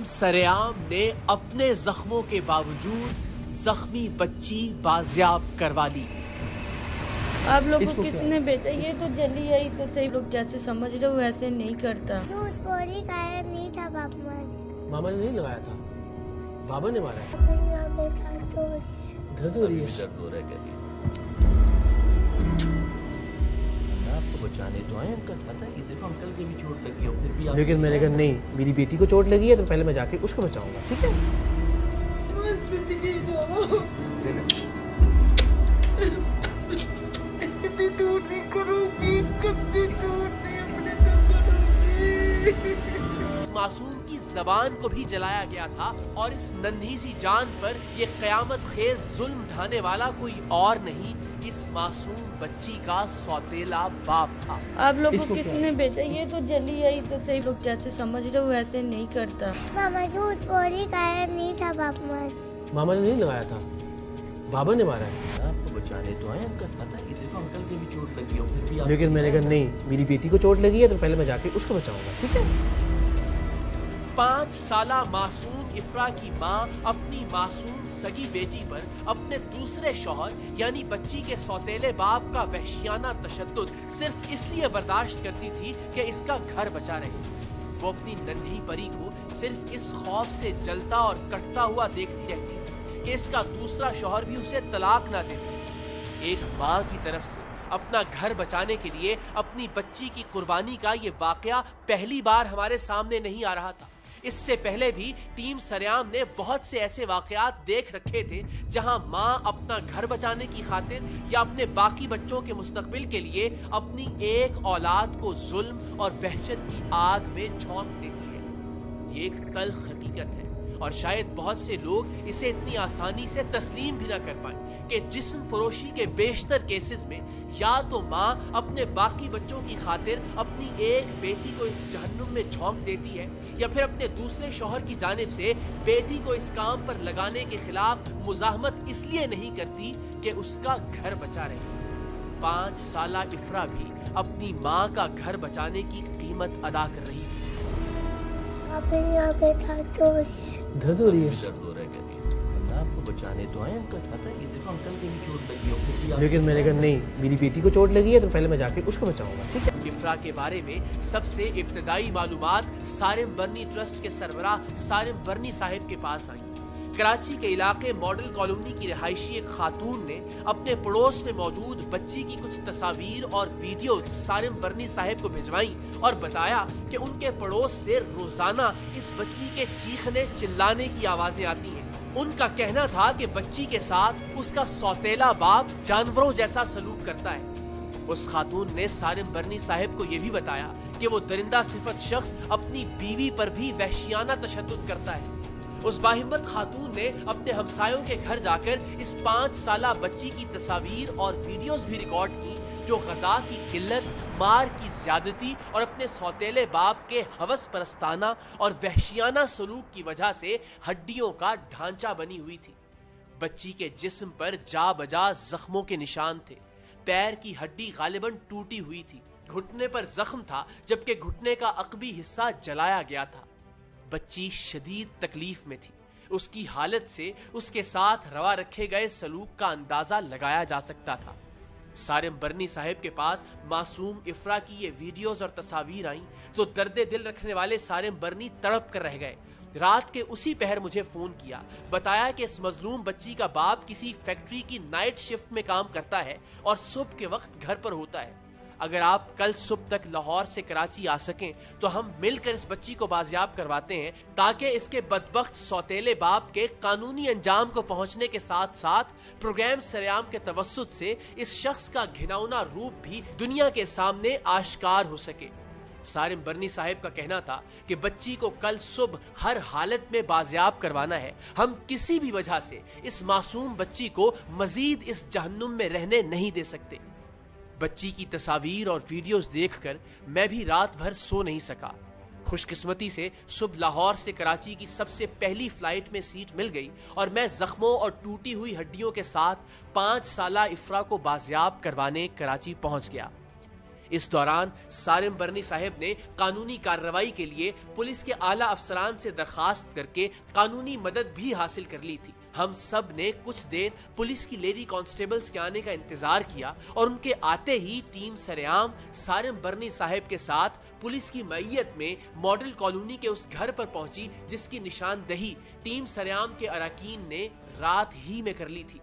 Team सरेआम ने अपने जख्मों के बावजूद जख्मी बच्ची बाजियाब करवा ली। आप लोग को किसी ने भेजा? ये तो जली आई तो सही, लोग जैसे समझ रहे हो वैसे नहीं करता। झूठ बोली, गायब नहीं था बाबा ने। मामा ने नहीं लगाया था, बाबा ने मारा है। दर्द हो रही है। आपको बचाने तो आए अंकल, पता है देखो अंकल की भी चोट लगी और फिर भी आप... लेकिन मैंने कहा नहीं, मेरी बेटी को चोट लगी है तो पहले मैं जाके उसको बचाऊंगा, ठीक है? दूर नहीं करूंगी, कभी दूर नहीं अपने दंगलों से। मासूम की जबान को भी जलाया गया था और इस नन्ही सी जान पर ये कयामत खेज जुल्म ढाने वाला कोई और नहीं, इस मासूम बच्ची का सौतेला बाप था। आप लोग को किसी ने भेजा? ये तो जली आई तो सही, लोग जैसे समझ रहे हो वैसे नहीं करता। मामा झूठ बोली, गायब नहीं था बाबा ने। मामा ने नहीं लगाया था, बाबा ने मारा है। आपको बचाने तो आए अंकल, पता है देखो अंकल की भी चोट लगी और फिर भी आप... लेकिन मैंने कहा नहीं, मेरी बेटी को चोट लगी है तो पहले मैं जाके उसको बचाऊंगा, ठीक है? 5 साला मासूम इफ्रा की माँ अपनी मासूम सगी बेटी पर अपने दूसरे शौहर यानी बच्ची के सौतेले बाप का वहशियाना तशद्दुद सिर्फ इसलिए बर्दाश्त करती थी कि इसका घर बचा रहे। वो अपनी नन्ही परी को सिर्फ इस खौफ से जलता और कटता हुआ देखती रहती थी कि इसका दूसरा शौहर भी उसे तलाक ना दे। एक माँ की तरफ से अपना घर बचाने के लिए अपनी बच्ची की कुर्बानी का ये वाकया पहली बार हमारे सामने नहीं आ रहा था। इससे पहले भी टीम सरेआम ने बहुत से ऐसे वाकयात देख रखे थे जहां माँ अपना घर बचाने की खातिर या अपने बाकी बच्चों के मुस्तकबिल के लिए अपनी एक औलाद को जुल्म और वहशत की आग में झोंक देती है। ये एक तल्ख हकीकत है और शायद बहुत से लोग इसे इतनी आसानी से तस्लीम भी ना कर पाए कि जिस्म फरोशी के बेशतर केसेस में या तो माँ अपने बाकी बच्चों की खातिर अपनी एक बेटी को इस जहन्नुम में झोंक देती है या फिर अपने दूसरे शौहर की जानिब से बेटी को इस काम पर लगाने के खिलाफ मुजाहमत इसलिए नहीं करती कि उसका घर बचा रहे। 5 साला इफ्रा भी अपनी माँ का घर बचाने की कीमत अदा कर रही थी। दर्द हो रही है। आपको बचाने तो आए अंकल, पता है देखो अंकल की भी चोट लगी और फिर भी आप... लेकिन मैंने कहा नहीं, मेरी बेटी को चोट लगी है तो पहले मैं जाके उसको बचाऊंगा, ठीक है? इफ्रा के बारे में सबसे इब्तदाई मालूमात सारिम बर्नी ट्रस्ट के सरबराह सारिम बर्नी साहिब के पास आई। कराची के इलाके मॉडल कॉलोनी की रिहायशी एक खातून ने अपने पड़ोस में मौजूद बच्ची की कुछ तस्वीर और वीडियोस सारिम बर्नी साहिब को भिजवाई और बताया कि उनके पड़ोस से रोजाना इस बच्ची के चीखने चिल्लाने की आवाजें आती हैं। उनका कहना था कि बच्ची के साथ उसका सौतेला बाप जानवरों जैसा सलूक करता है। उस खातून ने सारिम बर्नी साहिब को यह भी बताया कि वो दरिंदा सिफत शख्स अपनी बीवी पर भी वहशियाना तशद्दुद करता है। उस बाहिम्मत खातून ने अपने हमसायों के घर जाकर इस 5 साला बच्ची की तस्वीर और वीडियोस भी रिकॉर्ड की जो ग़ज़ा की किल्लत, मार की ज़्यादती और अपने सौतेले बाप के हवस परस्ताना और वहशियाना सलूक की वजह से हड्डियों का ढांचा बनी हुई थी। बच्ची के जिस्म पर जा बजा जख्मों के निशान थे। पैर की हड्डी गालिबन टूटी हुई थी। घुटने पर जख्म था जबकि घुटने का अकबी हिस्सा जलाया गया था। बच्ची शदीद तकलीफ में थी। उसकी हालत से उसके साथ रवा रखे गए सलूक का अंदाजा लगाया जा सकता था। सारिम बर्नी साहिब के पास मासूम इफ्रा की ये वीडियोस और तस्वीर आईं तो दर्दे दिल रखने वाले सारिम बर्नी तड़प कर रह गए। रात के उसी पहर मुझे फोन किया, बताया कि इस मजलूम बच्ची का बाप किसी फैक्ट्री की नाइट शिफ्ट में काम करता है और सुबह के वक्त घर पर होता है। अगर आप कल सुबह तक लाहौर से कराची आ सकें तो हम मिलकर इस बच्ची को बाजियाब करवाते हैं ताकि इसके बदबख्त सौतेले बाप के कानूनी अंजाम को पहुंचने के साथ साथ प्रोग्राम सरेआम के तवस्सुत से इस शख्स का घिनौना रूप भी दुनिया के सामने आश्कार हो सके। सारिम बर्नी साहिब का कहना था कि बच्ची को कल सुबह हर हालत में बाजियाब करवाना है। हम किसी भी वजह से इस मासूम बच्ची को मजीद इस जहन्नुम में रहने नहीं दे सकते। बच्ची की तस्वीर और वीडियोस देखकर मैं भी रात भर सो नहीं सका। खुशकिस्मती से सुबह लाहौर से कराची की सबसे पहली फ्लाइट में सीट मिल गई और मैं जख्मों और टूटी हुई हड्डियों के साथ 5 साला इफ्रा को बाजियाब करवाने कराची पहुंच गया। اس دوران سارم برنی صاحب نے قانونی کارروائی کے لیے پولیس کے اعلیٰ افسران سے درخواست کر کے قانونی مدد بھی حاصل کر لی تھی۔ ہم سب نے کچھ دیر پولیس کی لیڈی کانسٹیبلز کے آنے کا انتظار کیا اور ان کے آتے ہی ٹیم سرعام سارم برنی صاحب کے ساتھ پولیس کی معیت میں ماڈل کالونی کے اس گھر پر پہنچی جس کی نشاندہی ٹیم سرعام کے اراکین نے رات ہی میں کر لی تھی۔